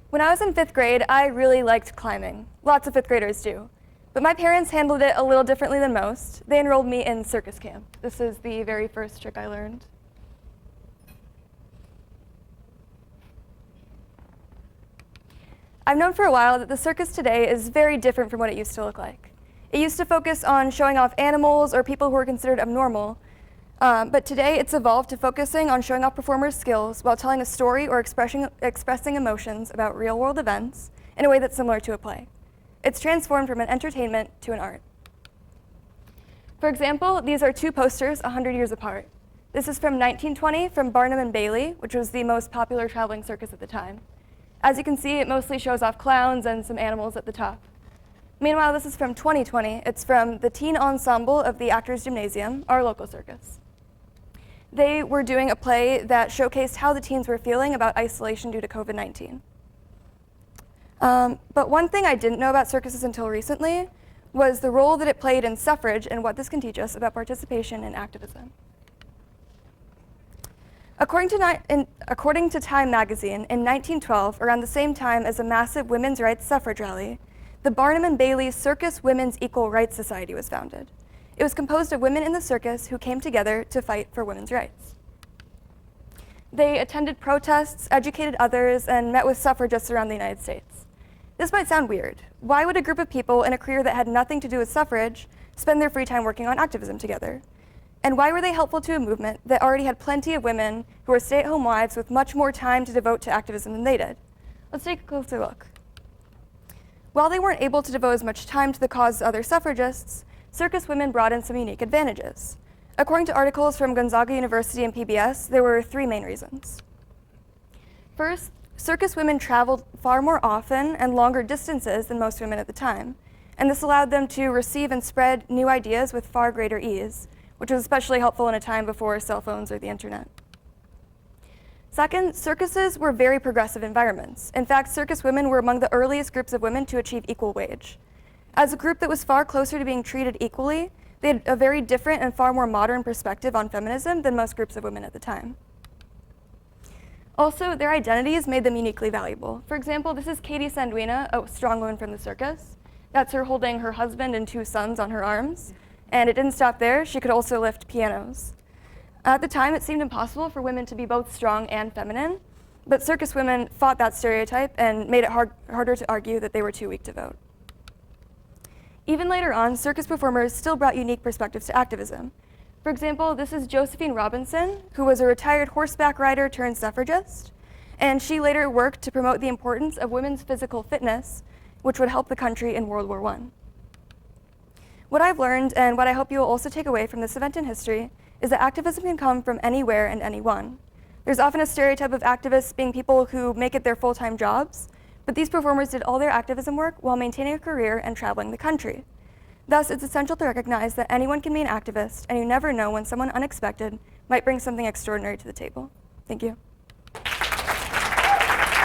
When I was in 5th grade, I really liked climbing. Lots of 5th graders do. But my parents handled it a little differently than most. They enrolled me in circus camp. This is the very first trick I learned. I've known for a while that the circus today is very different from what it used to look like. It used to focus on showing off animals or people who were considered abnormal, but today it's evolved to focusing on showing off performers' skills while telling a story or expressing emotions about real-world events in a way that's similar to a play. It's transformed from an entertainment to an art. For example, these are two posters 100 years apart. This is from 1920 from Barnum and Bailey, which was the most popular traveling circus at the time. As you can see, it mostly shows off clowns and some animals at the top. Meanwhile, this is from 2020. It's from the teen ensemble of the Actors Gymnasium, our local circus. They were doing a play that showcased how the teens were feeling about isolation due to COVID-19. But one thing I didn't know about circuses until recently was the role that it played in suffrage and what this can teach us about participation in activism. According to Time magazine, in 1912, around the same time as a massive women's rights suffrage rally, the Barnum and Bailey Circus Women's Equal Rights Society was founded. It was composed of women in the circus who came together to fight for women's rights. They attended protests, educated others, and met with suffragists around the United States. This might sound weird. Why would a group of people in a career that had nothing to do with suffrage spend their free time working on activism together? And why were they helpful to a movement that already had plenty of women who were stay-at-home wives with much more time to devote to activism than they did? Let's take a closer look. While they weren't able to devote as much time to the cause as other suffragists, circus women brought in some unique advantages. According to articles from Gonzaga University and PBS, there were three main reasons. First, circus women traveled far more often and longer distances than most women at the time, and this allowed them to receive and spread new ideas with far greater ease, which was especially helpful in a time before cell phones or the internet. Second, circuses were very progressive environments. In fact, circus women were among the earliest groups of women to achieve equal wage. As a group that was far closer to being treated equally, they had a very different and far more modern perspective on feminism than most groups of women at the time. Also, their identities made them uniquely valuable. For example, this is Katie Sanduina, a strong woman from the circus. That's her holding her husband and two sons on her arms. And it didn't stop there. She could also lift pianos. At the time, it seemed impossible for women to be both strong and feminine, but circus women fought that stereotype and made it harder to argue that they were too weak to vote. Even later on, circus performers still brought unique perspectives to activism. For example, this is Josephine Robinson, who was a retired horseback rider turned suffragist, and she later worked to promote the importance of women's physical fitness, which would help the country in World War I. What I've learned, and what I hope you will also take away from this event in history, is that activism can come from anywhere and anyone. There's often a stereotype of activists being people who make it their full-time jobs, but these performers did all their activism work while maintaining a career and traveling the country. Thus, it's essential to recognize that anyone can be an activist, and you never know when someone unexpected might bring something extraordinary to the table. Thank you.